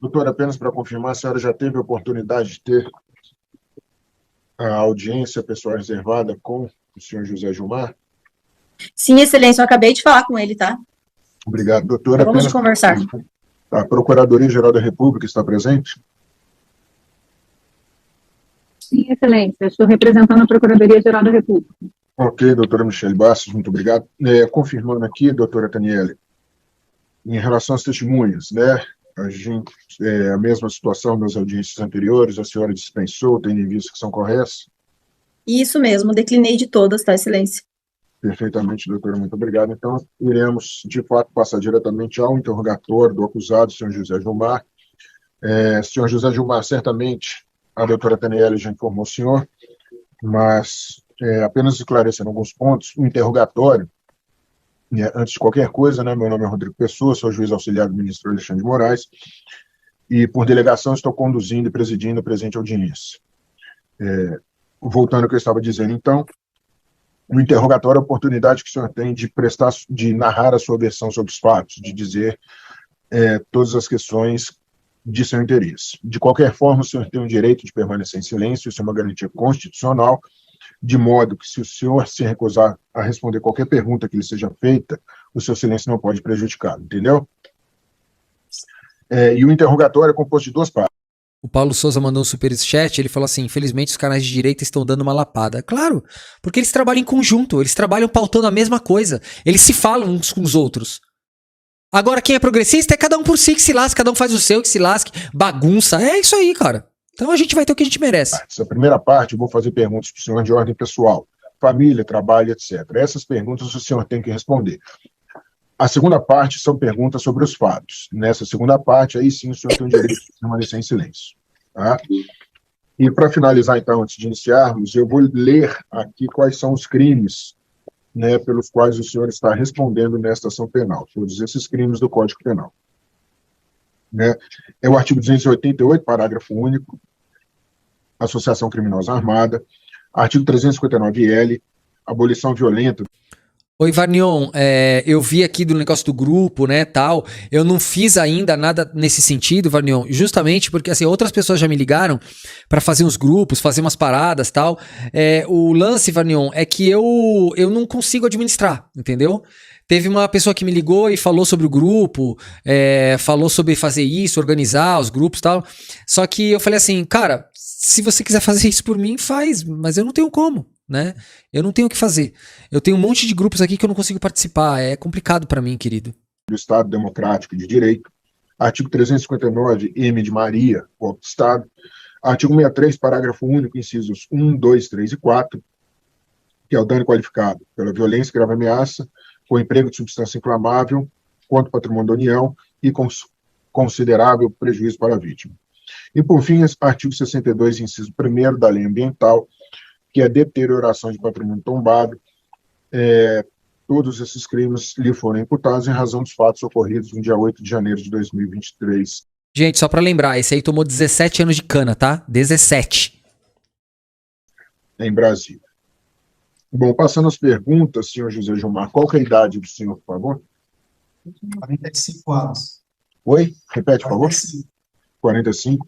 Doutor, apenas para confirmar, a senhora já teve a oportunidade de ter a audiência pessoal reservada com o senhor José Gilmar? Sim, excelência, eu acabei de falar com ele, tá? Obrigado, doutor. Vamos conversar. A Procuradoria-Geral da República está presente? Sim, excelência. Estou representando a Procuradoria-Geral da República. Ok, doutora Michele Bastos, muito obrigado. Confirmando aqui, doutora Taniele, em relação às testemunhas, né? A mesma situação das audiências anteriores, a senhora dispensou, tendo em vista que são corretas? Isso mesmo, declinei de todas, tá, excelência? Perfeitamente, doutora, muito obrigado. Então, iremos, de fato, passar diretamente ao interrogatório do acusado, senhor José Gilmar. Senhor José Gilmar, certamente, a doutora Taniele já informou o senhor, mas apenas esclarecendo alguns pontos, o interrogatório, antes de qualquer coisa, né, meu nome é Rodrigo Pessoa, sou juiz auxiliar do ministro Alexandre de Moraes, e por delegação estou conduzindo e presidindo a presente audiência. Voltando ao que eu estava dizendo, então, o interrogatório é a oportunidade que o senhor tem de narrar a sua versão sobre os fatos, de dizer todas as questões de seu interesse. De qualquer forma, o senhor tem o direito de permanecer em silêncio, isso é uma garantia constitucional, de modo que, se o senhor se recusar a responder qualquer pergunta que lhe seja feita, o seu silêncio não pode prejudicá-lo, entendeu? E o interrogatório é composto de duas partes. O Paulo Souza mandou um superchat, ele falou assim, infelizmente os canais de direita estão dando uma lapada. Claro, porque eles trabalham em conjunto, eles trabalham pautando a mesma coisa, eles se falam uns com os outros. Agora quem é progressista é cada um por si que se lasque, cada um faz o seu, que se lasque, bagunça, é isso aí, cara. Então a gente vai ter o que a gente merece. Essa primeira parte eu vou fazer perguntas para o senhor de ordem pessoal, família, trabalho, etc. Essas perguntas o senhor tem que responder. A segunda parte são perguntas sobre os fatos. Nessa segunda parte, aí sim o senhor tem o direito de permanecer em silêncio. Tá? E para finalizar, então, antes de iniciarmos, eu vou ler aqui quais são os crimes, né, pelos quais o senhor está respondendo nesta ação penal, todos esses crimes do Código Penal. Né? É o artigo 288, parágrafo único, associação criminosa armada, artigo 359-L, abolição violenta. Oi, Varnion, eu vi aqui do negócio do grupo, né, tal, eu não fiz ainda nada nesse sentido, Varnion, justamente porque, assim, outras pessoas já me ligaram pra fazer uns grupos, fazer umas paradas, tal, o lance, Varnion, é que eu não consigo administrar, entendeu? Teve uma pessoa que me ligou e falou sobre o grupo, falou sobre fazer isso, organizar os grupos e tal, só que eu falei assim, cara, se você quiser fazer isso por mim, faz, mas eu não tenho como. Né? Eu não tenho o que fazer. Eu tenho um monte de grupos aqui que eu não consigo participar. É complicado para mim, querido. Do Estado Democrático de Direito. Artigo 359, M de Maria, Golpe de Estado. Artigo 63, parágrafo único, incisos 1, 2, 3 e 4, que é o dano qualificado pela violência, grave ameaça, com emprego de substância inflamável contra o patrimônio da União e com considerável prejuízo para a vítima. E, por fim, artigo 62, inciso 1º da Lei Ambiental, que é a deterioração de patrimônio tombado. Todos esses crimes lhe foram imputados em razão dos fatos ocorridos no dia 8 de janeiro de 2023. Gente, só pra lembrar, esse aí tomou 17 anos de cana, tá? 17. Em Brasília. Bom, passando as perguntas, senhor José Gilmar, qual que é a idade do senhor, por favor? 45 anos. Oi? Repete, por favor. 45.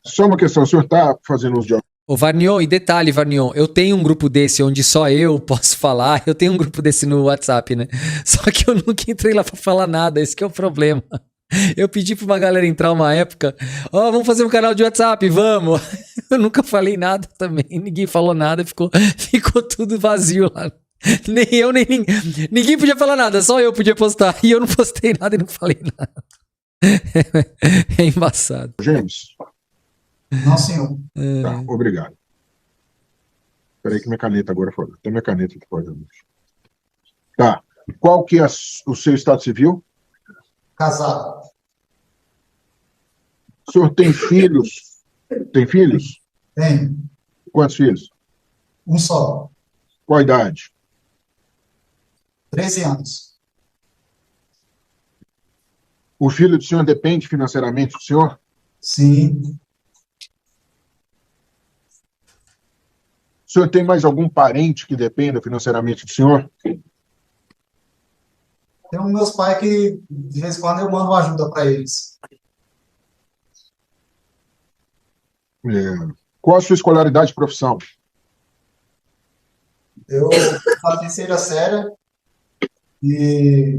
Só uma questão, o senhor está fazendo uso de... Ô, Varnion, e detalhe, Varnion, eu tenho um grupo desse onde só eu posso falar, eu tenho um grupo desse no WhatsApp, né? Só que eu nunca entrei lá pra falar nada, esse que é o problema. Eu pedi pra uma galera entrar uma época, vamos fazer um canal de WhatsApp, vamos! Eu nunca falei nada também, ninguém falou nada, ficou tudo vazio lá. Nem eu, nem ninguém podia falar nada, só eu podia postar, e eu não postei nada e não falei nada. É embaçado. James? Não, senhor. Tá, obrigado. Espera aí que minha caneta agora foi. Tem minha caneta que pode. Tá. Qual que é o seu estado civil? Casado. O senhor tem filhos? Tem filhos? Tenho. Quantos filhos? Um só. Qual a idade? 13 anos. O filho do senhor depende financeiramente do senhor? Sim. O senhor tem mais algum parente que dependa financeiramente do senhor? Tem meus pais que, de vez em quando, eu mando uma ajuda para eles. Qual a sua escolaridade e profissão? Eu sou da terceira série e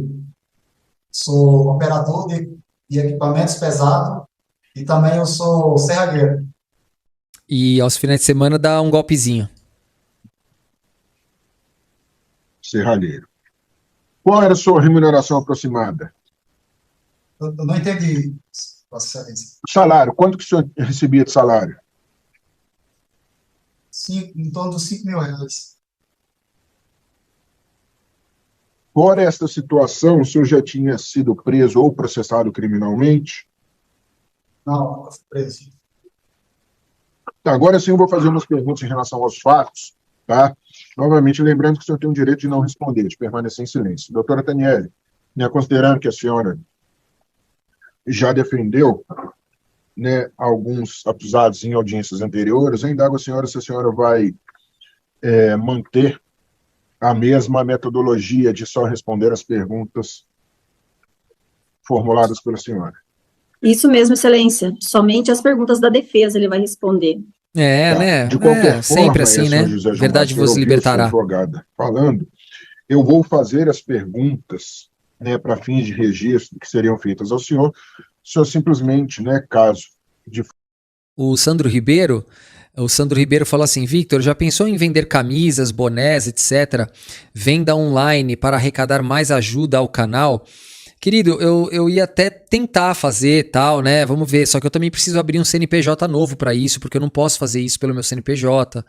sou operador de equipamentos pesados e também eu sou serralheiro. E aos finais de semana dá um golpezinho. Serralheiro. Qual era a sua remuneração aproximada? Eu não entendi, Vossa Excelência. Salário, quanto que o senhor recebia de salário? Em torno dos R$ 5.000. Fora esta situação, o senhor já tinha sido preso ou processado criminalmente? Não, nunca fui preso. Tá, agora sim eu vou fazer umas perguntas em relação aos fatos, tá? Novamente, lembrando que o senhor tem o direito de não responder, de permanecer em silêncio. Doutora Taniele, né, considerando que a senhora já defendeu, né, alguns acusados em audiências anteriores, eu indago a senhora se a senhora vai manter a mesma metodologia de só responder as perguntas formuladas pela senhora. Isso mesmo, Excelência. Somente as perguntas da defesa ele vai responder. É, Tá. né? De qualquer Sempre forma, assim, senhor né? José João Verdade Marcos, vos eu ouvi a sua libertará. advogada falando, eu vou fazer as perguntas, né, para fins de registro que seriam feitas ao senhor. O senhor simplesmente, né, caso de O Sandro Ribeiro falou assim: Victor, já pensou em vender camisas, bonés, etc. Venda online para arrecadar mais ajuda ao canal? Querido, eu ia até tentar fazer tal, né? Vamos ver. Só que eu também preciso abrir um CNPJ novo para isso, porque eu não posso fazer isso pelo meu CNPJ.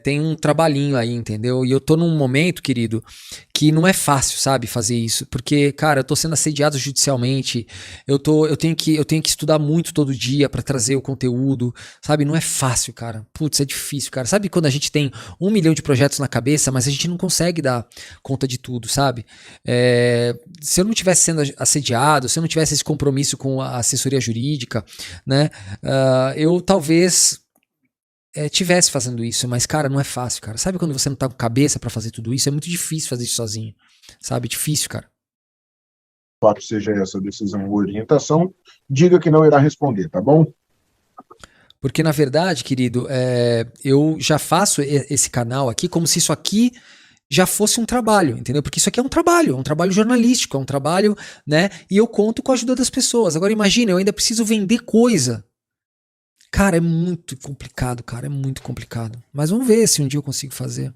Tem um trabalhinho aí, entendeu? E eu tô num momento, querido, que não é fácil, sabe, fazer isso. Porque, cara, eu tô sendo assediado judicialmente, eu tenho que estudar muito todo dia pra trazer o conteúdo, sabe? Não é fácil, cara. Putz, é difícil, cara. Sabe quando a gente tem 1 milhão de projetos na cabeça, mas a gente não consegue dar conta de tudo, sabe? Se eu não tivesse sendo assediado, se eu não tivesse esse compromisso com a assessoria jurídica, né? Eu talvez tivesse fazendo isso, mas, cara, não é fácil, cara. Sabe quando você não tá com cabeça pra fazer tudo isso? É muito difícil fazer isso sozinho, sabe? Difícil, cara. fato seja essa decisão ou orientação, diga que não irá responder, tá bom? Porque, na verdade, querido, eu já faço esse canal aqui como se isso aqui já fosse um trabalho, entendeu? Porque isso aqui é um trabalho jornalístico, é um trabalho, né? E eu conto com a ajuda das pessoas. Agora, imagina, eu ainda preciso vender coisa. Cara, é muito complicado, cara, é muito complicado. Mas vamos ver se um dia eu consigo fazer.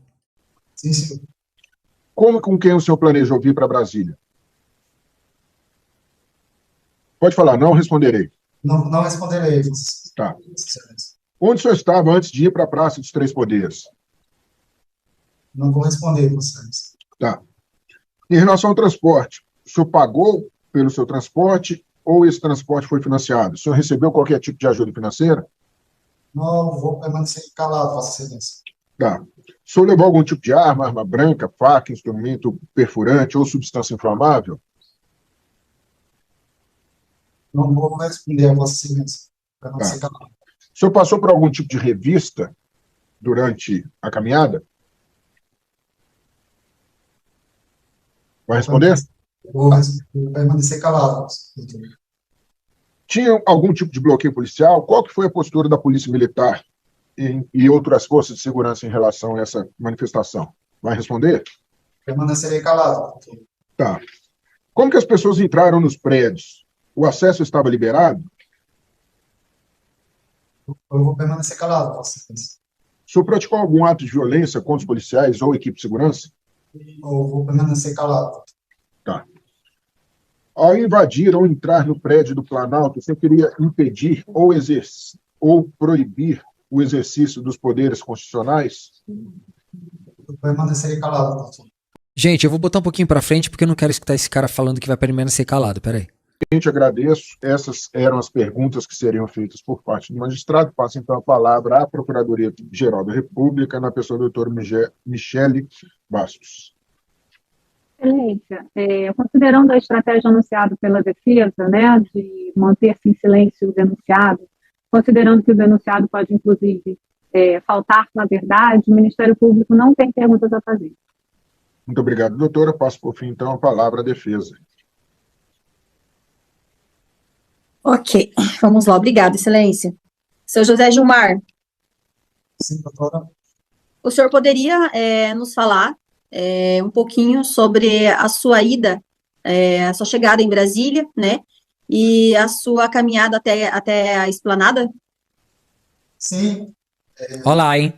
Sim, senhor. Como e com quem o senhor planejou vir para Brasília? Pode falar, não responderei. Não responderei, Tá. Vossa Excelência. Onde o senhor estava antes de ir para a Praça dos Três Poderes? Não vou responder, Vossa Excelência. Tá. Em relação ao transporte, o senhor pagou pelo seu transporte ou esse transporte foi financiado? O senhor recebeu qualquer tipo de ajuda financeira? Não vou permanecer calado, Vossa Excelência. Tá. O senhor levou algum tipo de arma, arma branca, faca, instrumento perfurante ou substância inflamável? Não vou responder a Vossa Excelência. Permanecer Tá. calado. O senhor passou por algum tipo de revista durante a caminhada? Vai responder? Vou permanecer calado, Vossa Excelência. Tinha algum tipo de bloqueio policial? Qual que foi a postura da Polícia Militar e outras forças de segurança em relação a essa manifestação? Vai responder? Permanecerei calado. Tá. Como que as pessoas entraram nos prédios? O acesso estava liberado? Eu vou permanecer calado, Vossa Excelência. O senhor praticou algum ato de violência contra os policiais ou equipe de segurança? Eu vou permanecer calado. Tá. Ao invadir ou entrar no prédio do Planalto, você queria impedir ou proibir o exercício dos poderes constitucionais? Eu permanecerei calado, Vossa Excelência. Gente, eu vou botar um pouquinho pra frente porque eu não quero escutar esse cara falando que vai permanecer calado. Peraí. Gente, agradeço. Essas eram as perguntas que seriam feitas por parte do magistrado. Passo, então, a palavra à Procuradoria-Geral da República, na pessoa do doutor Michele Bastos. Excelência, considerando a estratégia anunciada pela defesa, né, de manter-se em silêncio o denunciado, considerando que o denunciado pode, inclusive, faltar na verdade, o Ministério Público não tem perguntas a fazer. Muito obrigado, doutora. Passo, por fim, então, a palavra à defesa. Ok, vamos lá. Obrigada, Excelência. Seu José Gilmar, Sim, doutora. o senhor poderia nos falar um pouquinho sobre a sua ida, a sua chegada em Brasília, né? E a sua caminhada até a esplanada? Sim, Olha lá, hein?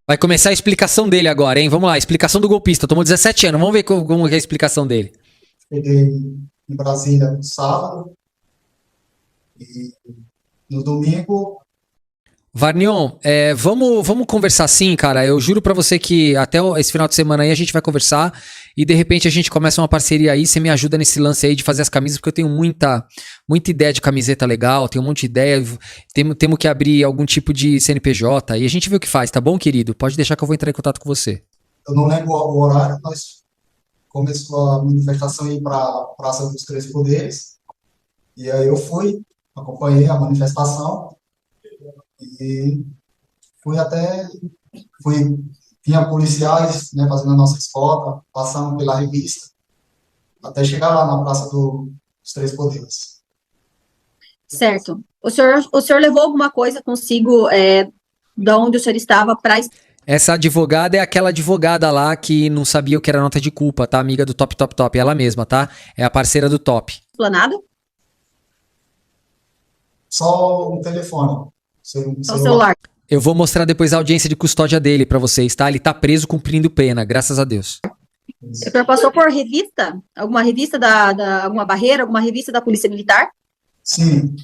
Vai começar a explicação dele agora, hein? Vamos lá, explicação do golpista. Tomou 17 anos, vamos ver como é a explicação dele. cheguei em Brasília no sábado e no domingo, Varnion, vamos conversar assim, cara. Eu juro pra você que até esse final de semana aí a gente vai conversar e de repente a gente começa uma parceria aí. Você me ajuda nesse lance aí de fazer as camisas, porque eu tenho muita ideia de camiseta legal, tenho um monte de ideia. Temos que abrir algum tipo de CNPJ e a gente vê o que faz, tá bom, querido? Pode deixar que eu vou entrar em contato com você. eu não lembro o horário, mas começou a manifestação aí para a Praça dos Três Poderes. E aí eu fui, acompanhei a manifestação e fui até, fui, tinha policiais, né, fazendo a nossa escolta, passando pela revista, até chegar lá na Praça dos Três Poderes. Certo. O senhor levou alguma coisa consigo da onde o senhor estava para a Essa advogada é aquela advogada lá que não sabia o que era nota de culpa, tá? Amiga do Top Top Top, ela mesma, tá? É a parceira do Top. esplanada? Só um telefone, Só o celular. Eu vou mostrar depois a audiência de custódia dele pra vocês, tá? Ele tá preso cumprindo pena, graças a Deus. O senhor passou por revista? Alguma revista alguma barreira, alguma revista da Polícia Militar, Sim,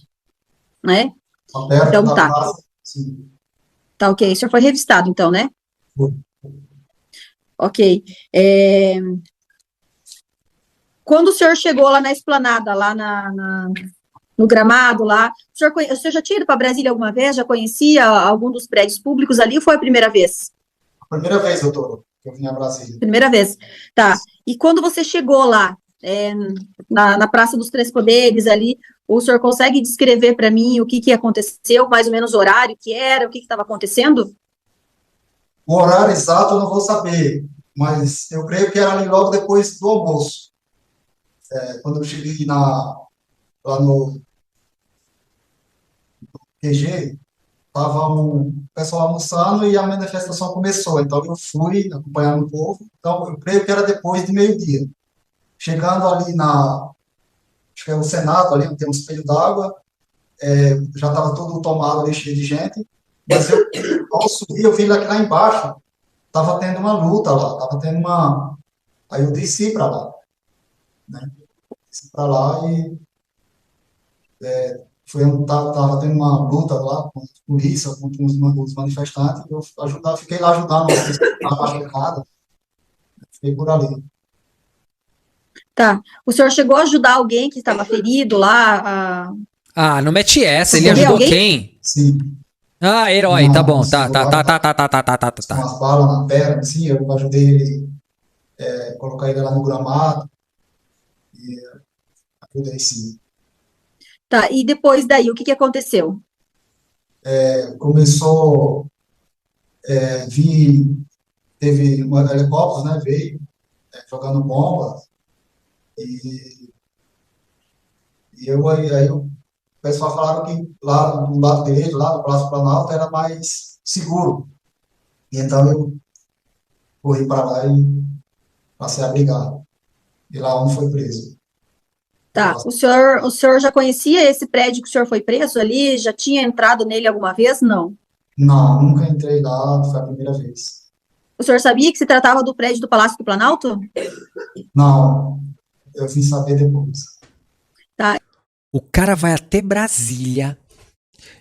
né? perto Então da tá. praça, sim. Tá, ok. O senhor foi revistado, então, né? Foi. Ok. Quando o senhor chegou lá na esplanada, lá no gramado, lá, o senhor já tinha ido para Brasília alguma vez? Já conhecia algum dos prédios públicos ali ou foi a primeira vez? A primeira vez, doutor, que eu vim a Brasília. Primeira vez. Tá. E quando você chegou lá, na Praça dos Três Poderes ali, o senhor consegue descrever para mim o que aconteceu, mais ou menos o horário que era, o que estava acontecendo? O horário exato eu não vou saber, mas eu creio que era ali logo depois do almoço. Quando eu cheguei lá no QG, estava o pessoal almoçando e a manifestação começou. Então eu fui acompanhando o povo. Então eu creio que era depois de meio-dia. Chegando ali acho que é o Senado, ali onde tem um espelho d'água, já estava todo tomado ali, cheio de gente. Mas ao subir, eu vi lá embaixo, estava tendo uma luta lá, estava tendo uma. Aí eu desci para lá, né? Desci para lá e tava tendo uma luta lá com a polícia, com os manifestantes. Eu fiquei lá ajudando a barricada, fiquei por ali. Tá. O senhor chegou a ajudar alguém que estava ferido lá? Ah, não mete essa, ele Você ajudou alguém? quem? Sim, Ah, herói, tá bom, tá. com umas balas na perna, assim, eu ajudei ele, colocar ele lá no gramado, e ajudei sim. Tá. E depois daí, o que aconteceu? Começou, teve helicópteros, né, veio, jogando bomba, e aí o pessoal falaram que lá do lado direito, lá do Palácio Planalto, era mais seguro. E então eu corri para lá e passei a brigar. E lá onde foi preso. Tá. O senhor já conhecia esse prédio que o senhor foi preso ali? Já tinha entrado nele alguma vez? Não. Não, nunca entrei lá, foi a primeira vez. O senhor sabia que se tratava do prédio do Palácio do Planalto? Não, eu vim saber depois. O cara vai até Brasília.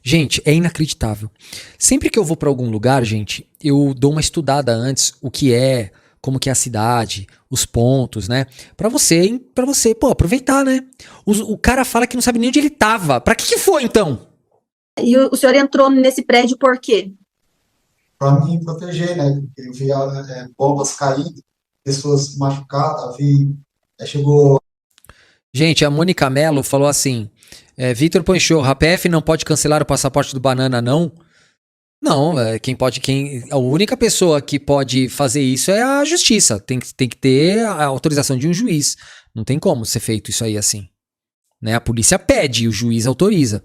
Gente, é inacreditável. Sempre que eu vou pra algum lugar, gente, eu dou uma estudada antes, o que é, como que é a cidade, os pontos, né? Pra você, pô, aproveitar, né? O cara fala que não sabe nem onde ele tava. Pra que foi, então? E o senhor entrou nesse prédio por quê? Para me proteger, né? Porque eu via bombas caindo, pessoas machucadas, chegou. Gente, a Mônica Mello falou assim: Vitor Ponchorro, a PF não pode cancelar o passaporte do Banana, não? Não, a única pessoa que pode fazer isso é a justiça. Tem que ter a autorização de um juiz. Não tem como ser feito isso aí assim. Né? A polícia pede, o juiz autoriza.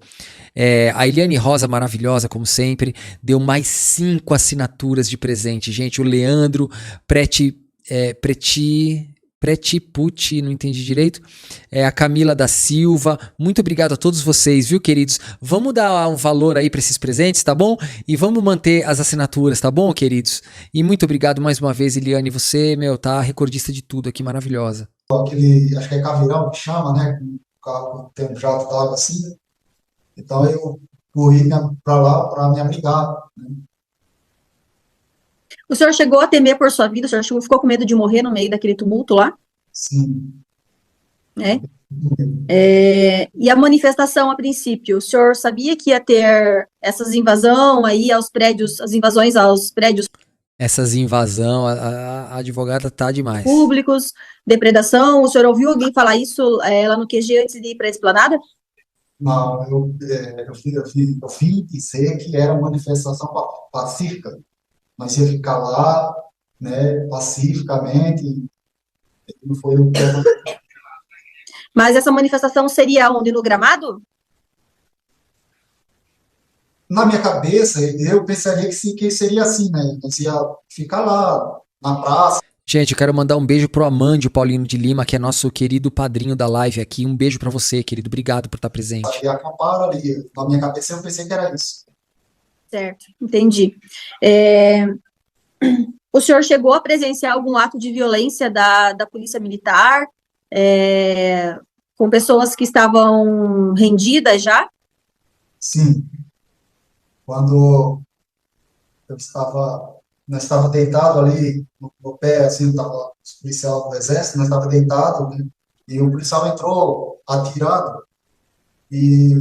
A Eliane Rosa, maravilhosa, como sempre, deu mais 5 assinaturas de presente. Gente, o Leandro Pretipucci, não entendi direito. A Camila da Silva. Muito obrigado a todos vocês, viu, queridos? Vamos dar um valor aí para esses presentes, tá bom? E vamos manter as assinaturas, tá bom, queridos? E muito obrigado mais uma vez, Eliane. Você, tá recordista de tudo aqui, maravilhosa. Aquele, acho que é caveirão que chama, né? O carro tem um jato d'água assim. Então eu corri para lá para me abrigar. O senhor chegou a temer por sua vida? O senhor ficou com medo de morrer no meio daquele tumulto lá? Sim. E a manifestação, a princípio, o senhor sabia que ia ter essas invasões aí aos prédios, as invasões aos prédios Essas invasão, a advogada tá demais. públicos, depredação? O senhor ouviu alguém falar isso lá no QG antes de ir para a esplanada? Não, eu fui dizer que era uma manifestação pacífica. Nós ia ficar lá, né, pacificamente, não foi o que aconteceu. Mas essa manifestação seria onde? No gramado? Na minha cabeça, eu pensaria que seria assim, né? Nós ia ficar lá, na praça. Gente, eu quero mandar um beijo pro Amandio Paulino de Lima, que é nosso querido padrinho da live aqui. Um beijo pra você, querido. Obrigado por estar presente. E acamparam ali. Na minha cabeça, eu pensei que era isso. Certo, entendi. O senhor chegou a presenciar algum ato de violência da Polícia Militar, com pessoas que estavam rendidas já? Sim. Quando nós estava deitado ali no pé, assim, estava os policiais do exército, nós estava deitado, né? E o policial entrou atirando e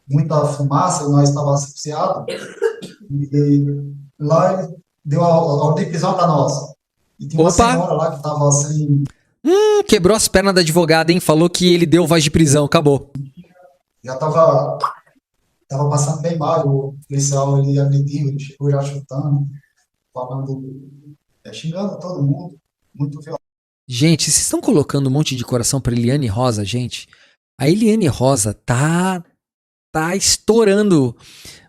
muita fumaça, nós estávamos asfixiados, e lá ele deu a ordem de prisão para nós. E tinha uma senhora lá que estava assim... Quebrou as pernas da advogada, hein? Falou que ele deu voz de prisão, acabou. Já estava passando bem mal, o policial, ele agrediu, ele chegou já chutando, falando, xingando todo mundo, muito violento. Gente, vocês estão colocando um monte de coração pra Eliane Rosa, gente? A Eliane Rosa tá estourando.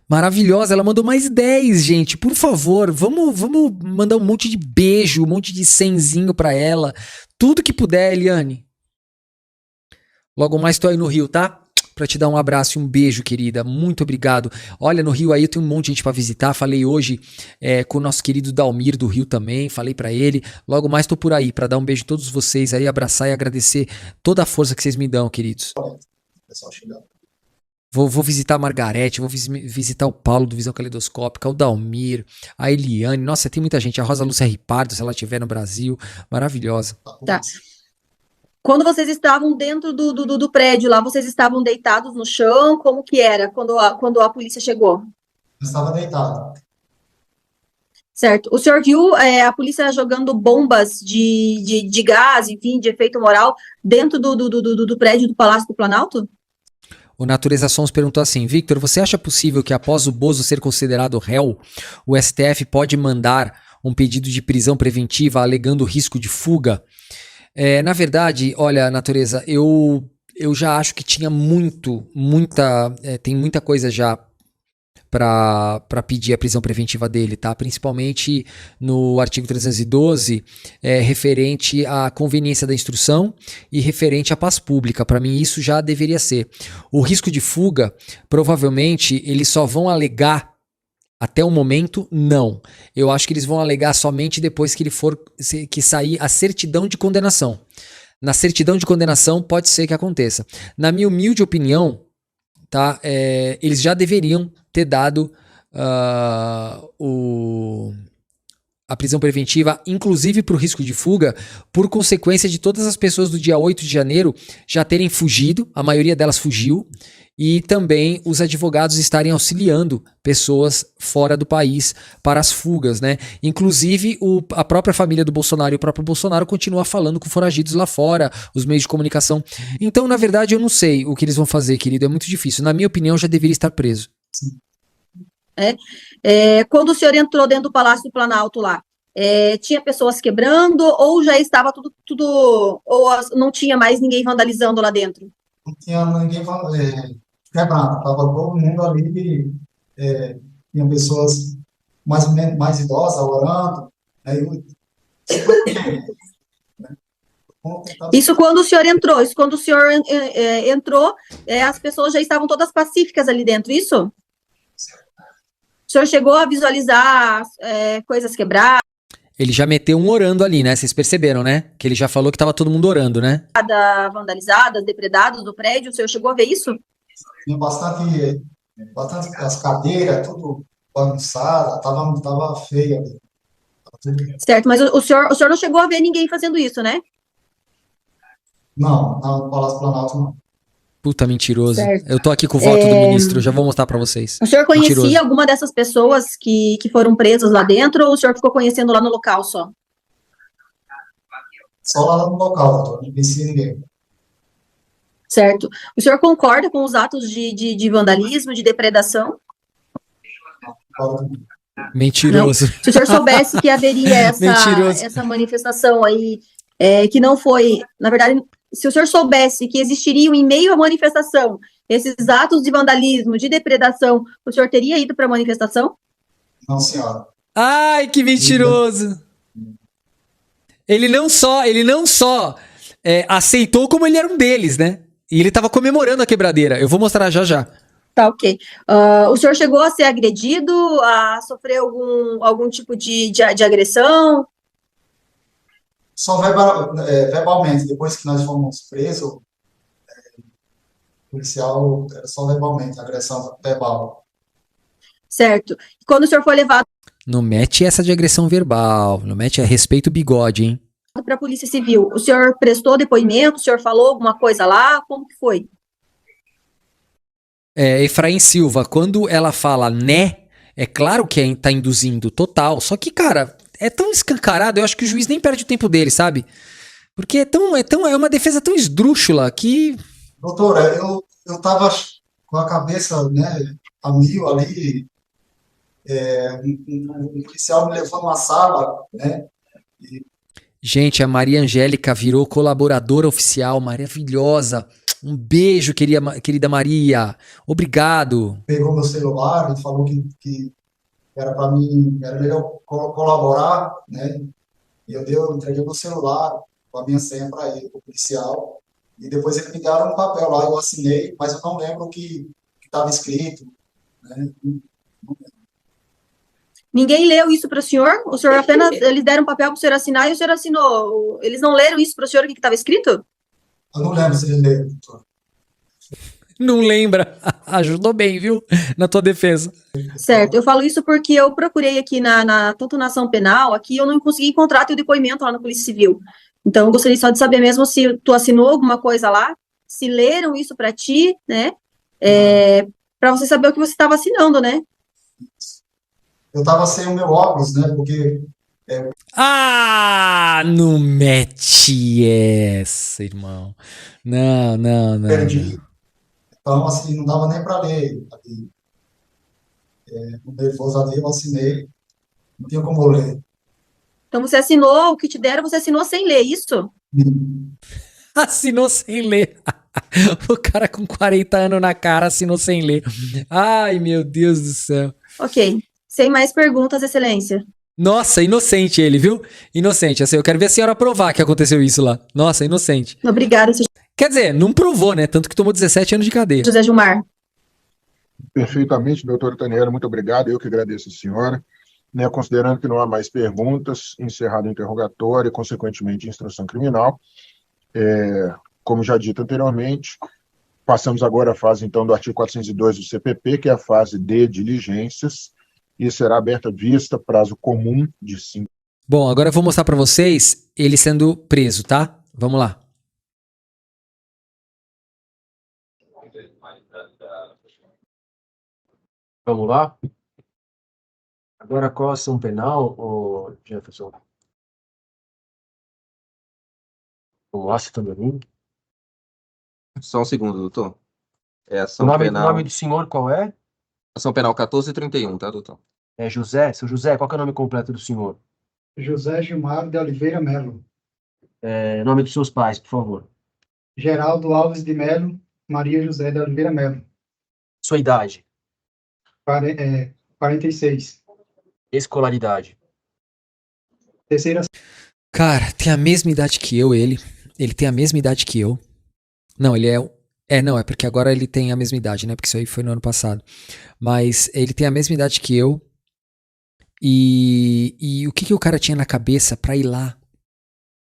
Maravilhosa, ela mandou mais 10, gente. Por favor, vamos mandar um monte de beijo, um monte de senzinho pra ela. Tudo que puder, Eliane. Logo mais tô aí no Rio, tá? Pra te dar um abraço e um beijo, querida. Muito obrigado. Olha, no Rio aí eu tenho um monte de gente pra visitar. Falei hoje com o nosso querido Dalmir do Rio também. Falei pra ele. Logo mais tô por aí pra dar um beijo a todos vocês aí, abraçar e agradecer toda a força que vocês me dão, queridos. Pessoal chegando. Vou visitar a Margarete, vou visitar o Paulo do Visão Caleidoscópica, o Dalmir, a Eliane. Nossa, tem muita gente. A Rosa Lúcia Ripardo, se ela estiver no Brasil. Maravilhosa. Tá. Quando vocês estavam dentro do prédio lá, vocês estavam deitados no chão? Como que era quando a polícia chegou? Eu estava deitado. Certo. O senhor viu a polícia jogando bombas de gás, enfim, de efeito moral, dentro do prédio do Palácio do Planalto? O Natureza Sons perguntou assim: Victor, você acha possível que após o Bozo ser considerado réu, o STF pode mandar um pedido de prisão preventiva alegando risco de fuga? Na verdade, olha, Natureza, eu já acho que tinha tem muita coisa já para pedir a prisão preventiva dele, tá? Principalmente no artigo 312, referente à conveniência da instrução e referente à paz pública. Para mim, isso já deveria ser. O risco de fuga, provavelmente, eles só vão alegar até o momento, não. Eu acho que eles vão alegar somente depois que que sair a certidão de condenação. Na certidão de condenação, pode ser que aconteça. Na minha humilde opinião, tá? Eles já deveriam ter dado a prisão preventiva, inclusive para o risco de fuga, por consequência de todas as pessoas do dia 8 de janeiro já terem fugido, a maioria delas fugiu, e também os advogados estarem auxiliando pessoas fora do país para as fugas, né? Inclusive a própria família do Bolsonaro e o próprio Bolsonaro continua falando com foragidos lá fora, os meios de comunicação. Então, na verdade, eu não sei o que eles vão fazer, querido, é muito difícil. Na minha opinião, já deveria estar preso. Quando o senhor entrou dentro do Palácio do Planalto lá, tinha pessoas quebrando ou já estava tudo ou não tinha mais ninguém vandalizando lá dentro? Não tinha ninguém quebrada. Estava todo mundo ali, é, tinha pessoas mais ou menos mais idosas orando, aí eu, vamos tentar. Isso quando o senhor entrou, isso quando o senhor entrou, as pessoas já estavam todas pacíficas ali dentro, isso? O senhor chegou a visualizar coisas quebradas, Ele já meteu um orando ali, né? Vocês perceberam, né? Que ele já falou que tava todo mundo orando, né? vandalizadas, depredadas do prédio, o senhor chegou a ver isso? Tinha bastante as cadeiras, tudo bagunçada, tava feio ali. Certo, mas o senhor não chegou a ver ninguém fazendo isso, né? Não, no Palácio Planalto não. Puta, mentiroso. Certo. Eu tô aqui com o voto do ministro, já vou mostrar pra vocês. O senhor conhecia Mentiroso. alguma dessas pessoas que foram presas lá dentro ou o senhor ficou conhecendo lá no local só? Só lá no local, doutor, não conhecia ninguém. Certo. O senhor concorda com os atos de vandalismo, de depredação? Mentiroso. Se o senhor soubesse que haveria Mentiroso. essa manifestação aí, que não foi, na verdade, se o senhor soubesse que existiriam em meio à manifestação esses atos de vandalismo, de depredação, o senhor teria ido para a manifestação? Não, senhora. Ai, que mentiroso. Ele não só aceitou, como ele era um deles, né? E ele tava comemorando a quebradeira. Eu vou mostrar já já. Tá, ok. O senhor chegou a ser agredido, a sofrer algum tipo de agressão? Só verbalmente, depois que nós fomos presos, o policial era só verbalmente, agressão verbal. Certo. E quando o senhor foi levado Não mete essa de agressão verbal. Não mete respeito o bigode, hein? para a Polícia Civil, o senhor prestou depoimento, o senhor falou alguma coisa lá? Como que foi? Efraim Silva, quando ela fala né, é claro que tá induzindo total. Só que, cara, é tão escancarado, eu acho que o juiz nem perde o tempo dele, sabe? Porque é uma defesa tão esdrúxula que. Doutora, eu tava com a cabeça, né, a mil ali, um policial me levou numa sala, né, Gente, a Maria Angélica virou colaboradora oficial, maravilhosa. Um beijo, querida Maria. Obrigado. pegou meu celular e falou que era para mim, era melhor colaborar, né, e eu entreguei meu celular com a minha senha para ele, o policial, e depois eles me deram um papel lá, eu assinei, mas eu não lembro o que estava escrito, né. Ninguém leu isso para o senhor? O senhor apenas, eles deram um papel para o senhor assinar e o senhor assinou. Eles não leram isso para o senhor, o que estava escrito? Eu não lembro se ele leu, doutor. Não lembra? Ajudou bem, viu? Na tua defesa. Certo, eu falo isso porque eu procurei aqui tanto na ação penal, aqui eu não consegui encontrar teu depoimento lá na Polícia Civil. Então, eu gostaria só de saber mesmo se tu assinou alguma coisa lá, se leram isso para ti, né? Para você saber o que você estava assinando, né? Eu estava sem o meu óculos, né, porque Não mete essa, irmão. Não. perdi. Então, assim, não dava nem para ler. Ali. O nervoso ali, eu assinei, não tinha como ler. Então, você assinou, o que te deram, você assinou sem ler, isso? Assinou sem ler. O cara com 40 anos na cara assinou sem ler. Ai, meu Deus do céu. Ok. Sem mais perguntas, excelência. Nossa, inocente ele, viu? Inocente. Assim, eu quero ver a senhora provar que aconteceu isso lá. Nossa, inocente. Obrigada, Quer dizer, não provou, né? Tanto que tomou 17 anos de cadeia. José Gilmar. Perfeitamente, doutora Taniela, muito obrigado. Eu que agradeço a senhora. Né, considerando que não há mais perguntas, encerrado o interrogatório e, consequentemente, instrução criminal. Como já dito anteriormente, passamos agora à fase, então, do artigo 402 do CPP, que é a fase de diligências, e será aberta vista, prazo comum de 5. Bom, agora eu vou mostrar pra vocês ele sendo preso, tá? Vamos lá. Vamos lá? Agora, qual a ação penal, ô Jefferson? Vamos lá, você também. Só um segundo, doutor. É O ação nome penal, do senhor qual é? ação penal 1431, tá, doutor? É José? Seu José, qual que é o nome completo do senhor? José Gilmar de Oliveira Melo. Nome dos seus pais, por favor. Geraldo Alves de Melo, Maria José de Oliveira Melo. Sua idade, 46. escolaridade, Terceira Cara, tem a mesma idade que eu, ele. Ele tem a mesma idade que eu. Não, ele é. Não, é porque agora ele tem a mesma idade, né? Porque isso aí foi no ano passado. Mas ele tem a mesma idade que eu. E o que o cara tinha na cabeça pra ir lá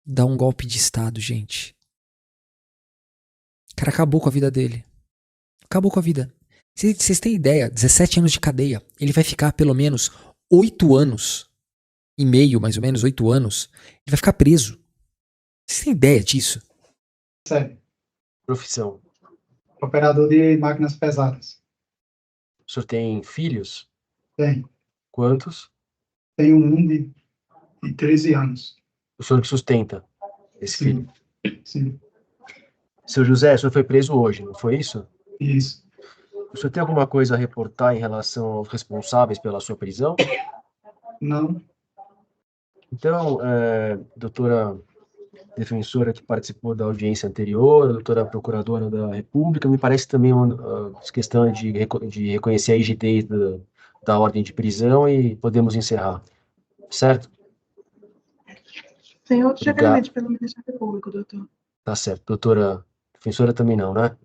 dar um golpe de Estado, gente? O cara acabou com a vida dele. Acabou com a vida. Vocês têm ideia? 17 anos de cadeia. Ele vai ficar pelo menos 8 anos e meio, mais ou menos, 8 anos. Ele vai ficar preso. Vocês têm ideia disso? série. profissão. Operador de máquinas pesadas. O senhor tem filhos? Tem. Quantos? Tenho um de 13 anos. O senhor que sustenta esse Sim. filho? Sim, Seu José, o senhor foi preso hoje, não foi isso? isso. O senhor tem alguma coisa a reportar em relação aos responsáveis pela sua prisão? Não, Então, doutora defensora que participou da audiência anterior, a doutora procuradora da República, me parece também uma questão de reconhecer a rigidez da ordem de prisão e podemos encerrar. Certo? Tem outro Obrigado. requerimento pelo Ministério Público, doutor. Tá certo. Doutora defensora também não, né?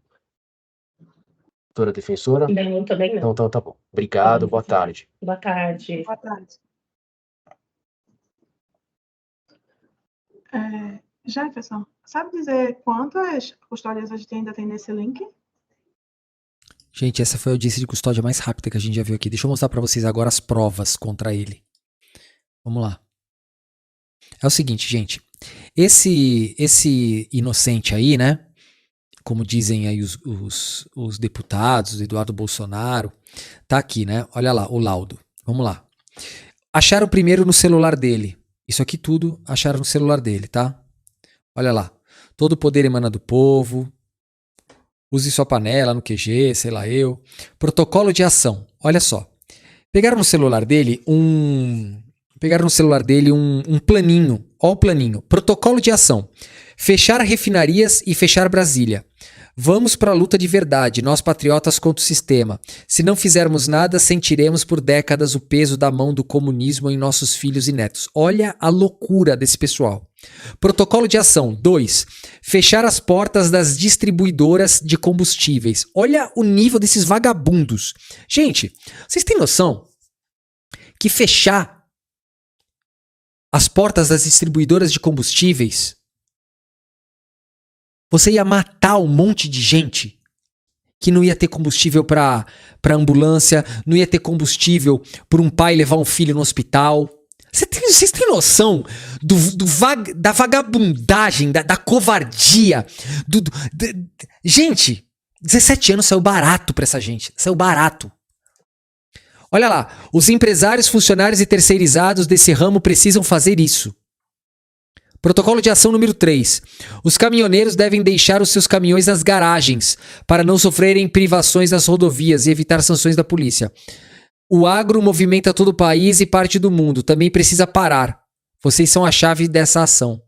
Doutora defensora? Não, também não. Então tá bom. Obrigado, boa tarde. Boa tarde. Boa tarde. Jefferson, sabe dizer quantas custódias a gente ainda tem nesse link? Gente, essa foi a audiência de custódia mais rápida que a gente já viu aqui. Deixa eu mostrar pra vocês agora as provas contra ele. Vamos lá. É o seguinte, gente. Esse inocente aí, né? Como dizem aí os deputados, Eduardo Bolsonaro, tá aqui, né? Olha lá, o laudo. Vamos lá. Acharam primeiro no celular dele. Isso aqui tudo acharam no celular dele, tá? Olha lá. Todo o poder emana do povo. Use sua panela no QG, sei lá eu. Protocolo de ação. Olha só. Pegaram no celular dele um planinho. Ó o planinho. Protocolo de ação. Fechar refinarias e fechar Brasília. Vamos para a luta de verdade, nós patriotas contra o sistema. Se não fizermos nada, sentiremos por décadas o peso da mão do comunismo em nossos filhos e netos. Olha a loucura desse pessoal. Protocolo de ação 2. Fechar as portas das distribuidoras de combustíveis. Olha o nível desses vagabundos. Gente, vocês têm noção que fechar as portas das distribuidoras de combustíveis, você ia matar um monte de gente que não ia ter combustível para ambulância, não ia ter combustível para um pai levar um filho no hospital. Vocês têm noção da vagabundagem, da covardia? Gente, 17 anos saiu barato para essa gente. Saiu barato. Olha lá, os empresários, funcionários e terceirizados desse ramo precisam fazer isso. Protocolo de ação número 3. Os caminhoneiros devem deixar os seus caminhões nas garagens para não sofrerem privações nas rodovias e evitar sanções da polícia. O agro movimenta todo o país e parte do mundo. Também precisa parar. Vocês são a chave dessa ação.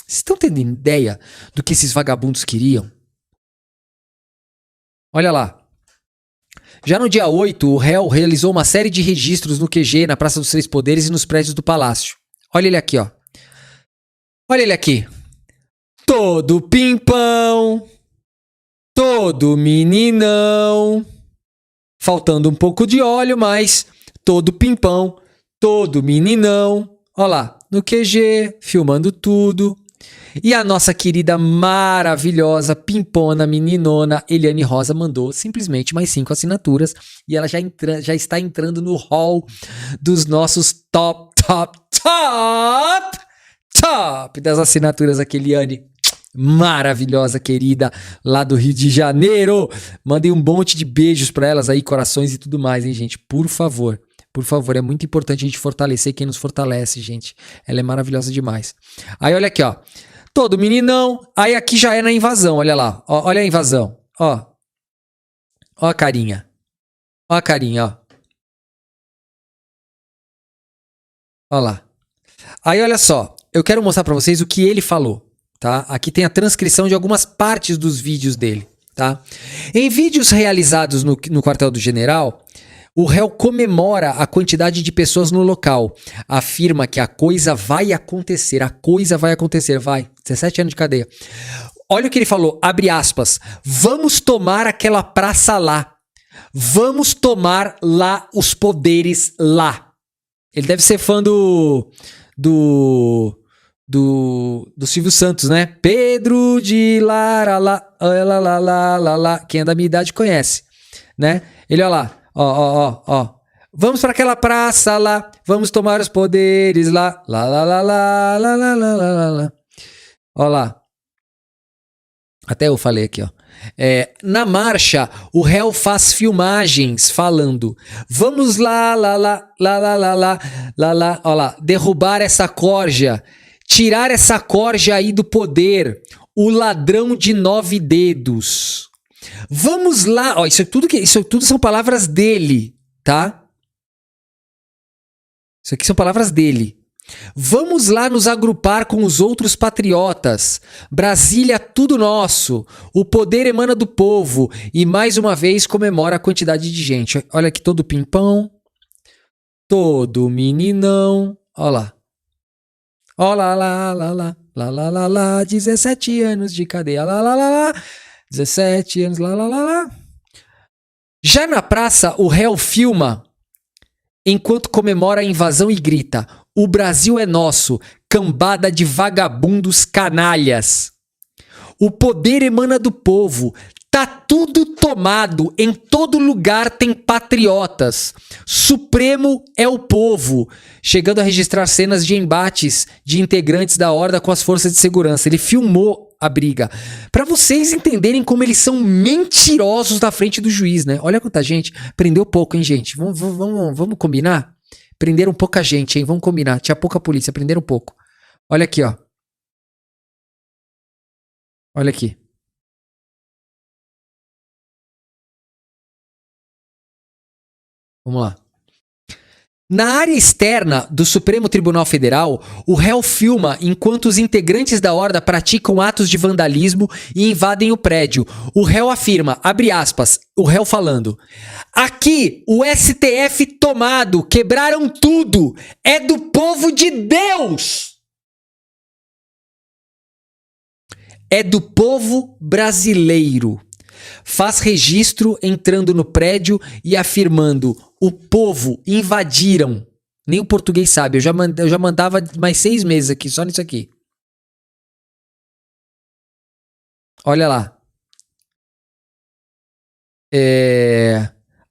Vocês estão tendo ideia do que esses vagabundos queriam? Olha lá. Já no dia 8, o réu realizou uma série de registros no QG, na Praça dos Três Poderes e nos prédios do Palácio. Olha ele aqui, ó. Olha ele aqui. Todo pimpão. Todo meninão. Faltando um pouco de óleo, mas todo pimpão. Todo meninão. Olha lá, no QG, filmando tudo. E a nossa querida, maravilhosa, pimpona, meninona, Eliane Rosa mandou simplesmente mais 5 assinaturas. E ela já está entrando no hall dos nossos top das assinaturas aqui, Eliane. Maravilhosa, querida, lá do Rio de Janeiro. Mandei um monte de beijos pra elas aí, corações e tudo mais, hein, gente? Por favor, é muito importante a gente fortalecer quem nos fortalece, gente. Ela é maravilhosa demais. Aí, olha aqui, ó. Todo meninão. Aí aqui já é na invasão, olha lá. Ó, olha a invasão, ó. Ó a carinha. Ó a carinha, ó. Olha lá. Aí, olha só. Eu quero mostrar pra vocês o que ele falou, tá? Aqui tem a transcrição de algumas partes dos vídeos dele. tá? Em vídeos realizados no quartel do general, o réu comemora a quantidade de pessoas no local. Afirma que a coisa vai acontecer. 17 anos de cadeia. Olha o que ele falou, abre aspas. Vamos tomar aquela praça lá. Vamos tomar lá os poderes lá. Ele deve ser fã do Silvio Santos, né? Pedro de Lara, lá. Quem é da minha idade conhece, né? Ele, olha lá. Ó. Vamos para aquela praça lá, vamos tomar os poderes lá. Lá. Ó lá. Até eu falei aqui, ó. Na marcha, o réu faz filmagens falando: vamos lá. Ó lá, derrubar essa corja, tirar essa corja aí do poder, o ladrão de 9 dedos. Vamos lá, ó, isso tudo são palavras dele, tá? Isso aqui são palavras dele. Vamos lá nos agrupar com os outros patriotas. Brasília, tudo nosso. O poder emana do povo. E mais uma vez comemora a quantidade de gente. Olha aqui, todo pimpão. Todo meninão. Olha lá. Olha lá. 17 anos de cadeia. Lá. 17 anos, lá. Já na praça, o réu filma enquanto comemora a invasão e grita: o Brasil é nosso, cambada de vagabundos canalhas. O poder emana do povo. Tá tudo tomado, em todo lugar tem patriotas. Supremo é o povo. Chegando a registrar cenas de embates de integrantes da horda com as forças de segurança. Ele filmou a briga. Pra vocês entenderem como eles são mentirosos na frente do juiz, né? Olha quanta gente. Prendeu pouco, hein, gente? Vamos combinar? Prenderam pouca gente, hein? Vamos combinar. Tinha pouca polícia, prenderam pouco. Olha aqui, ó. Olha aqui. Vamos lá. Na área externa do Supremo Tribunal Federal, o réu filma enquanto os integrantes da horda praticam atos de vandalismo e invadem o prédio. O réu afirma, abre aspas, o réu falando: aqui, o STF tomado, quebraram tudo, é do povo de Deus! É do povo brasileiro. Faz registro entrando no prédio e afirmando: o povo invadiram. Nem o português sabe, eu já mandava mais 6 meses aqui, só nisso aqui. Olha lá.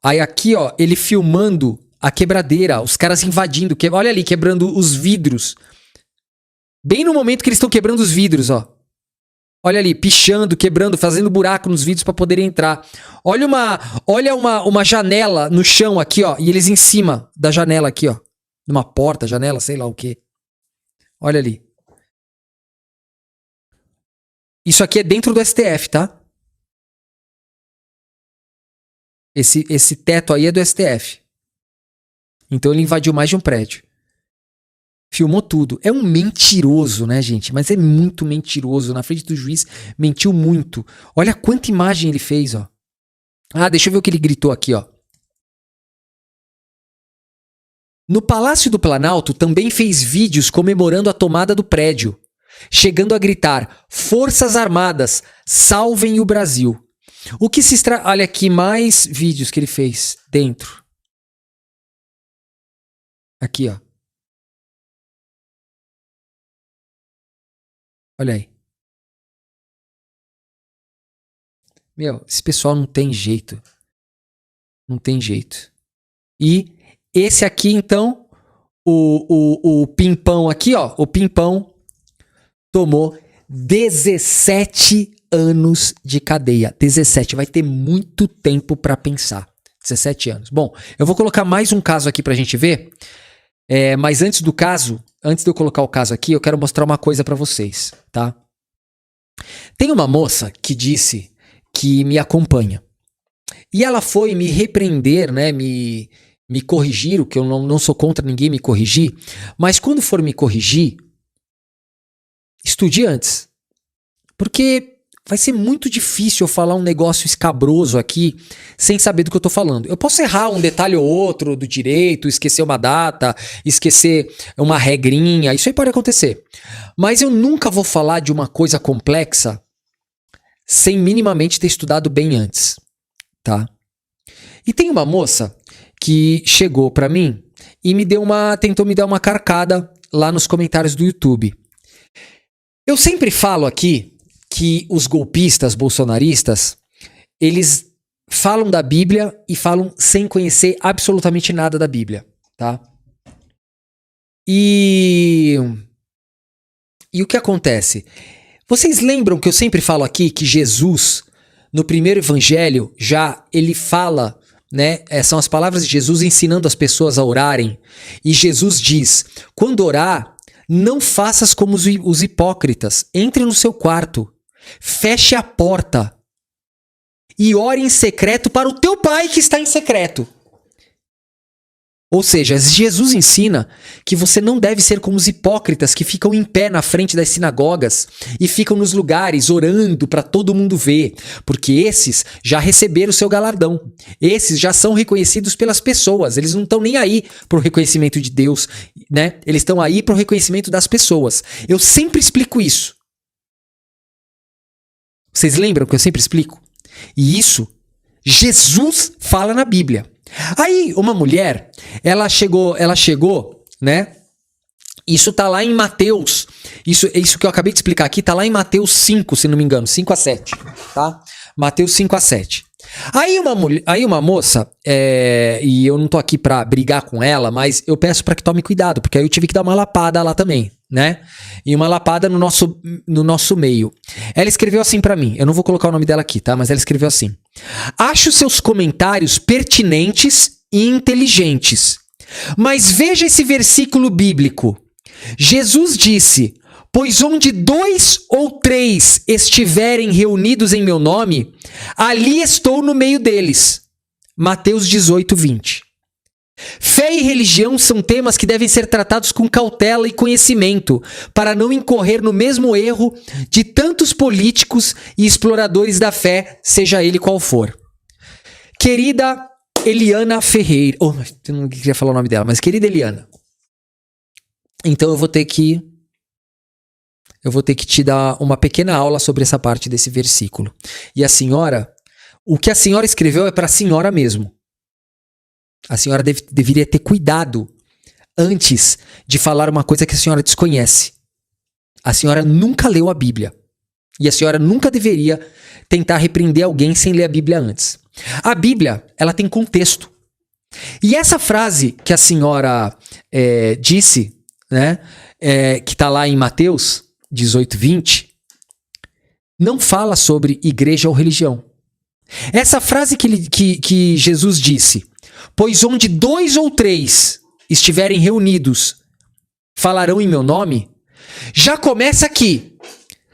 Aí aqui, ó, ele filmando a quebradeira, os caras invadindo. Olha ali, quebrando os vidros. Bem no momento que eles estão quebrando os vidros, ó. Olha ali, pichando, quebrando, fazendo buraco nos vidros para poderem entrar. Olha uma janela no chão aqui, ó. E eles em cima da janela aqui, ó. Numa porta, janela, sei lá o quê. Olha ali. Isso aqui é dentro do STF, tá? Esse teto aí é do STF. Então ele invadiu mais de um prédio. Filmou tudo. É um mentiroso, né, gente? Mas é muito mentiroso. Na frente do juiz, mentiu muito. Olha quanta imagem ele fez, ó. Ah, deixa eu ver o que ele gritou aqui, ó. No Palácio do Planalto também fez vídeos comemorando a tomada do prédio, chegando a gritar: Forças Armadas, salvem o Brasil. O que se Olha aqui mais vídeos que ele fez dentro. Aqui, ó. Olha aí. Meu, esse pessoal não tem jeito. Não tem jeito. E esse aqui, então, o Pimpão aqui, ó. O Pimpão tomou 17 anos de cadeia. 17. Vai ter muito tempo pra pensar. 17 anos. Bom, eu vou colocar mais um caso aqui pra gente ver. Mas antes do caso, antes de eu colocar o caso aqui, eu quero mostrar uma coisa pra vocês, tá? Tem uma moça que disse que me acompanha. E ela foi me repreender, né? Me corrigir, o que eu não sou contra ninguém me corrigir. Mas quando for me corrigir, estude antes. Porque vai ser muito difícil eu falar um negócio escabroso aqui sem saber do que eu tô falando. Eu posso errar um detalhe ou outro do direito, esquecer uma data, esquecer uma regrinha, isso aí pode acontecer. Mas eu nunca vou falar de uma coisa complexa sem minimamente ter estudado bem antes, tá? E tem uma moça que chegou pra mim e tentou me dar uma carcada lá nos comentários do YouTube. Eu sempre falo aqui que os golpistas bolsonaristas, eles falam da Bíblia e falam sem conhecer absolutamente nada da Bíblia, tá? E o que acontece? Vocês lembram que eu sempre falo aqui que Jesus, no primeiro evangelho, ele fala, né? São as palavras de Jesus ensinando as pessoas a orarem. E Jesus diz, quando orar, não faças como os hipócritas. Entre no seu quarto, feche a porta e ore em secreto para o teu pai que está em secreto. Ou seja, Jesus ensina que você não deve ser como os hipócritas que ficam em pé na frente das sinagogas e ficam nos lugares orando para todo mundo ver, porque esses já receberam o seu galardão. Esses já são reconhecidos pelas pessoas, eles não estão nem aí para o reconhecimento de Deus, né? Eles estão aí para o reconhecimento das pessoas. Eu sempre explico isso. Vocês lembram que eu sempre explico? E isso, Jesus fala na Bíblia. Aí, uma mulher, ela chegou, né? Isso tá lá em Mateus. Isso que eu acabei de explicar aqui tá lá em Mateus 5, se não me engano, 5 a 7, tá? Mateus 5 a 7. Aí uma moça, e eu não tô aqui pra brigar com ela, mas eu peço pra que tome cuidado, porque aí eu tive que dar uma lapada lá também, né? E uma lapada no nosso meio. Ela escreveu assim pra mim, eu não vou colocar o nome dela aqui, tá? Mas ela escreveu assim: acho seus comentários pertinentes e inteligentes, mas veja esse versículo bíblico. Jesus disse: pois onde 2 ou 3 estiverem reunidos em meu nome, ali estou no meio deles. Mateus 18, 20. Fé e religião são temas que devem ser tratados com cautela e conhecimento, para não incorrer no mesmo erro de tantos políticos e exploradores da fé, seja ele qual for. Querida Eliana Ferreira, eu não queria falar o nome dela, mas querida Eliana, então eu vou ter que te dar uma pequena aula sobre essa parte desse versículo. E a senhora, o que a senhora escreveu é para a senhora mesmo. A senhora deveria ter cuidado antes de falar uma coisa que a senhora desconhece. A senhora nunca leu a Bíblia. E a senhora nunca deveria tentar repreender alguém sem ler a Bíblia antes. A Bíblia, ela tem contexto. E essa frase que a senhora disse, né, que está lá em Mateus 18, 20, não fala sobre igreja ou religião. Essa frase que Jesus disse, pois onde 2 ou 3 estiverem reunidos, falarão em meu nome, já começa aqui.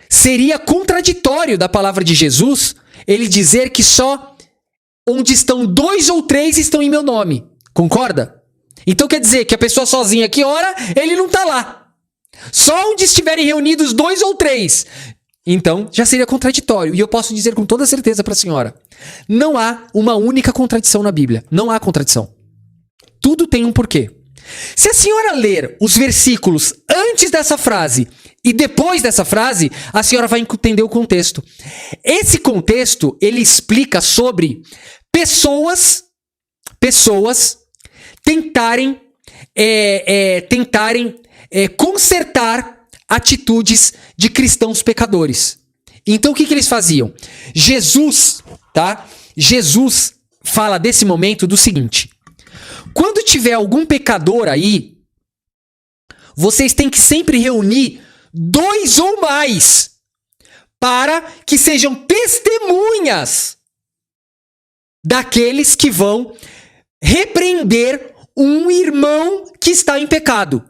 Seria contraditório da palavra de Jesus ele dizer que só onde estão 2 ou 3 estão em meu nome. Concorda? Então quer dizer que a pessoa sozinha que ora, ele não está lá. Só onde estiverem reunidos 2 ou 3. Então, já seria contraditório. E eu posso dizer com toda certeza para a senhora, não há uma única contradição na Bíblia. Não há contradição. Tudo tem um porquê. Se a senhora ler os versículos antes dessa frase e depois dessa frase, a senhora vai entender o contexto. Esse contexto, ele explica sobre pessoas tentarem consertar atitudes de cristãos pecadores. Então o que eles faziam? Jesus fala desse momento do seguinte: quando tiver algum pecador aí, vocês têm que sempre reunir 2 ou mais para que sejam testemunhas daqueles que vão repreender um irmão que está em pecado.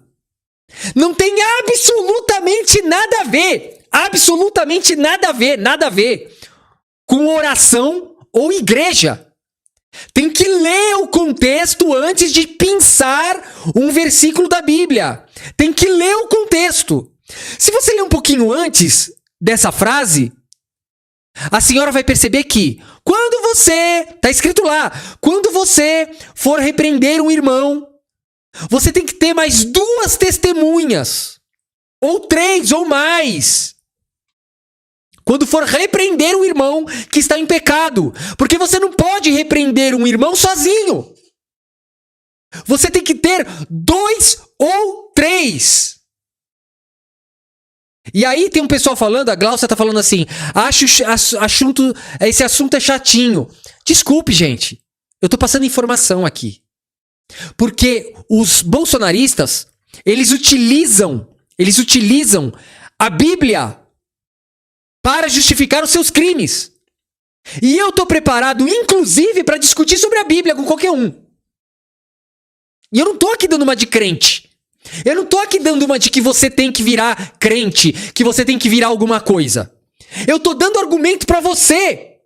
Não tem absolutamente nada a ver com oração ou igreja. Tem que ler o contexto antes de pensar um versículo da Bíblia. Tem que ler o contexto. Se você ler um pouquinho antes dessa frase, a senhora vai perceber que quando você, tá escrito lá, quando você for repreender um irmão, você tem que ter mais 2 testemunhas, ou 3 ou mais. Quando for repreender um irmão que está em pecado, porque você não pode repreender um irmão sozinho. Você tem que ter 2 ou 3. E aí tem um pessoal falando, a Glaucia tá falando assim, esse assunto é chatinho. Desculpe, gente. Eu tô passando informação aqui. Porque os bolsonaristas, eles utilizam a Bíblia para justificar os seus crimes. E eu tô preparado, inclusive, para discutir sobre a Bíblia com qualquer um. E eu não tô aqui dando uma de crente. Eu não tô aqui dando uma de que você tem que virar crente, que você tem que virar alguma coisa. Eu tô dando argumento pra você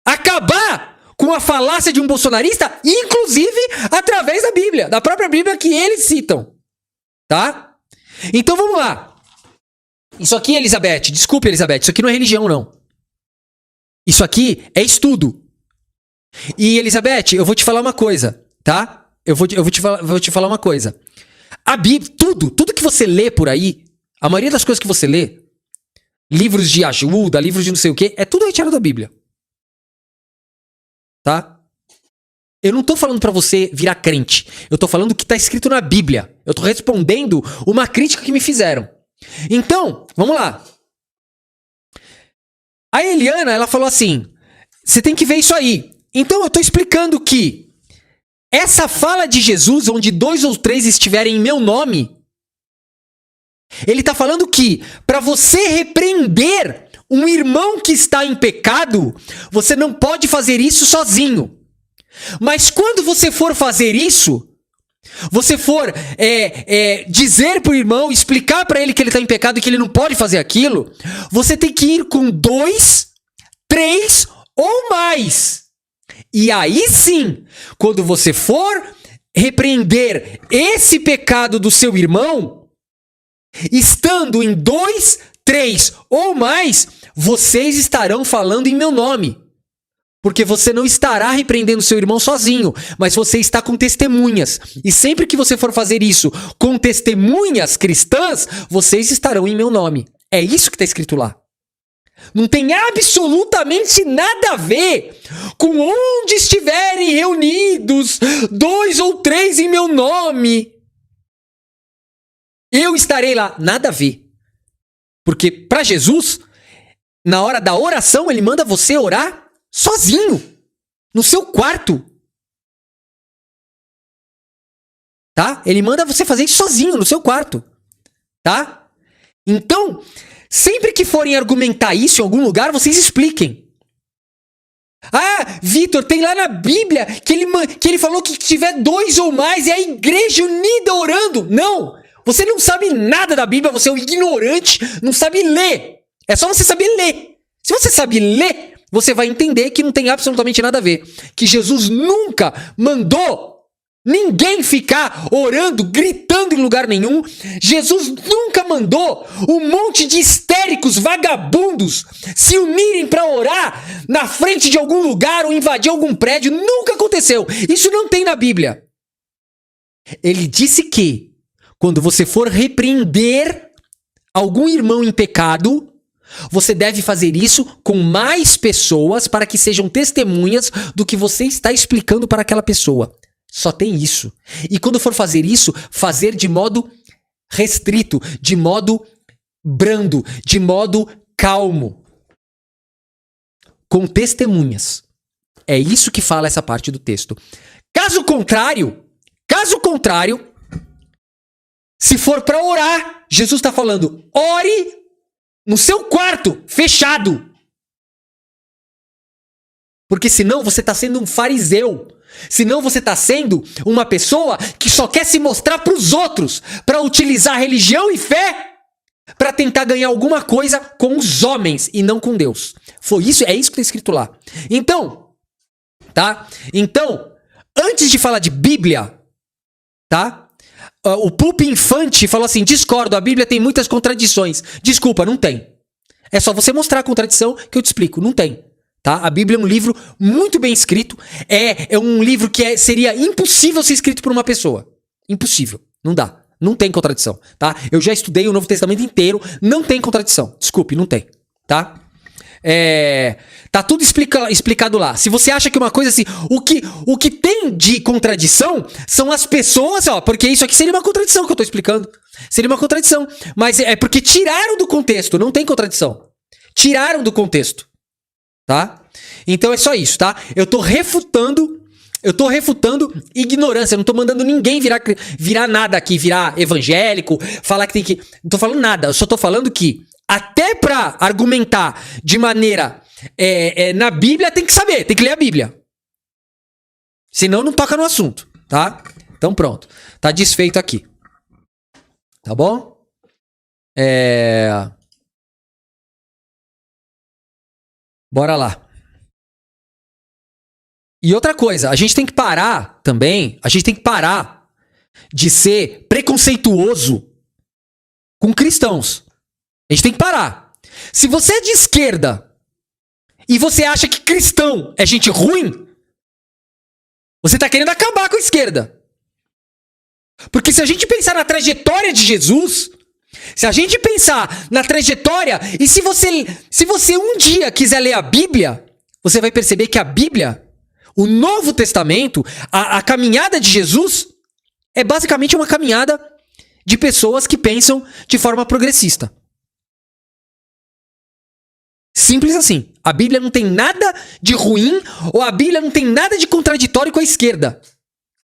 acabar com a falácia de um bolsonarista, inclusive através da Bíblia, da própria Bíblia que eles citam. Tá? Então vamos lá. Isso aqui, Elizabeth, desculpe, Elizabeth, isso aqui não é religião, não. Isso aqui é estudo. E, Elizabeth, eu vou te falar uma coisa, tá? Eu vou te falar uma coisa. A Bíblia, tudo que você lê por aí, a maioria das coisas que você lê, livros de ajuda, livros de não sei o quê, é tudo retirado da Bíblia. Tá? Eu não tô falando pra você virar crente. Eu tô falando o que tá escrito na Bíblia. Eu tô respondendo uma crítica que me fizeram. Então, vamos lá. A Eliana, ela falou assim, você tem que ver isso aí. Então eu tô explicando que essa fala de Jesus, onde 2 ou 3 estiverem em meu nome, ele está falando que para você repreender um irmão que está em pecado, você não pode fazer isso sozinho. Mas quando você for fazer isso, você for dizer para o irmão, explicar para ele que ele está em pecado e que ele não pode fazer aquilo, você tem que ir com 2, 3 ou mais. E aí sim, quando você for repreender esse pecado do seu irmão, estando em 2, 3 ou mais, vocês estarão falando em meu nome. Porque você não estará repreendendo seu irmão sozinho, mas você está com testemunhas. E sempre que você for fazer isso com testemunhas cristãs, vocês estarão em meu nome. É isso que está escrito lá. Não tem absolutamente nada a ver com onde estiverem reunidos 2 ou 3 em meu nome. Eu estarei lá. Nada a ver. Porque para Jesus, na hora da oração, ele manda você orar sozinho, no seu quarto. Tá? Ele manda você fazer isso sozinho, no seu quarto. Tá? Então, sempre que forem argumentar isso em algum lugar, vocês expliquem. Ah, Vitor, tem lá na Bíblia que ele falou que tiver 2 ou mais é a igreja unida orando. Não! Você não sabe nada da Bíblia, você é um ignorante, não sabe ler. É só você saber ler. Se você sabe ler, você vai entender que não tem absolutamente nada a ver. Que Jesus nunca mandou ninguém ficar orando, gritando em lugar nenhum. Jesus nunca mandou um monte de histéricos, vagabundos se unirem para orar na frente de algum lugar ou invadir algum prédio. Nunca aconteceu. Isso não tem na Bíblia. Ele disse que quando você for repreender algum irmão em pecado, você deve fazer isso com mais pessoas para que sejam testemunhas do que você está explicando para aquela pessoa. Só tem isso. E quando for fazer isso, fazer de modo restrito, de modo brando, de modo calmo. Com testemunhas. É isso que fala essa parte do texto. Caso contrário, se for para orar, Jesus está falando, ore no seu quarto, fechado. Porque senão você está sendo um fariseu. Senão você está sendo uma pessoa que só quer se mostrar para os outros, para utilizar religião e fé para tentar ganhar alguma coisa com os homens e não com Deus. É isso que está escrito lá. Então, tá? Então, antes de falar de Bíblia, tá? O Pupi Infante falou assim, discordo, a Bíblia tem muitas contradições. Desculpa, não tem. É só você mostrar a contradição que eu te explico. Não tem. Tá? A Bíblia é um livro muito bem escrito. É um livro que seria impossível ser escrito por uma pessoa. Impossível. Não dá. Não tem contradição. Tá? Eu já estudei o Novo Testamento inteiro. Não tem contradição. Desculpe, não tem. Tá? Tá tudo explicado lá. Se você acha que uma coisa assim, o que tem de contradição são as pessoas, ó, porque isso aqui seria uma contradição que eu tô explicando. Seria uma contradição, mas é porque tiraram do contexto, não tem contradição. Tiraram do contexto, tá? Então é só isso, tá? Eu tô refutando ignorância, eu não tô mandando ninguém virar nada aqui, virar evangélico, falar que tem que... Não tô falando nada, eu só tô falando que até pra argumentar de maneira na Bíblia tem que saber, tem que ler a Bíblia. Senão não toca no assunto, tá? Então pronto, tá desfeito aqui. Tá bom? Bora lá. E outra coisa, a gente tem que parar também, de ser preconceituoso com cristãos. A gente tem que parar. Se você é de esquerda e você acha que cristão é gente ruim, você tá querendo acabar com a esquerda. Porque se a gente pensar na trajetória de Jesus, se a gente pensar na trajetória, e se você um dia quiser ler a Bíblia, você vai perceber que a Bíblia, o Novo Testamento, a caminhada de Jesus, é basicamente uma caminhada de pessoas que pensam de forma progressista. Simples assim. A Bíblia não tem nada de ruim, ou a Bíblia não tem nada de contraditório com a esquerda.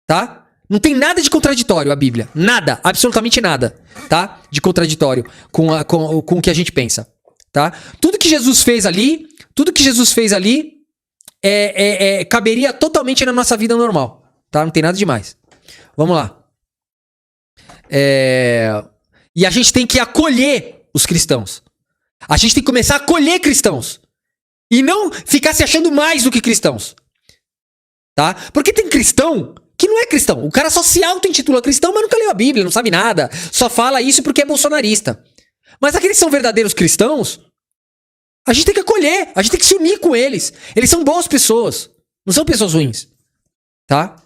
Tá? Não tem nada de contraditório a Bíblia. Nada, absolutamente nada, tá? De contraditório com o que a gente pensa, tá? Tudo que Jesus fez ali, caberia totalmente na nossa vida normal, tá? Não tem nada demais. Vamos lá. E a gente tem que acolher os cristãos. A gente tem que começar a acolher cristãos. E não ficar se achando mais do que cristãos. Tá? Porque tem cristão que não é cristão. O cara só se auto-intitula cristão, mas nunca leu a Bíblia, não sabe nada. Só fala isso porque é bolsonarista. Mas aqueles que são verdadeiros cristãos, a gente tem que acolher, a gente tem que se unir com eles. Eles são boas pessoas, não são pessoas ruins. Tá?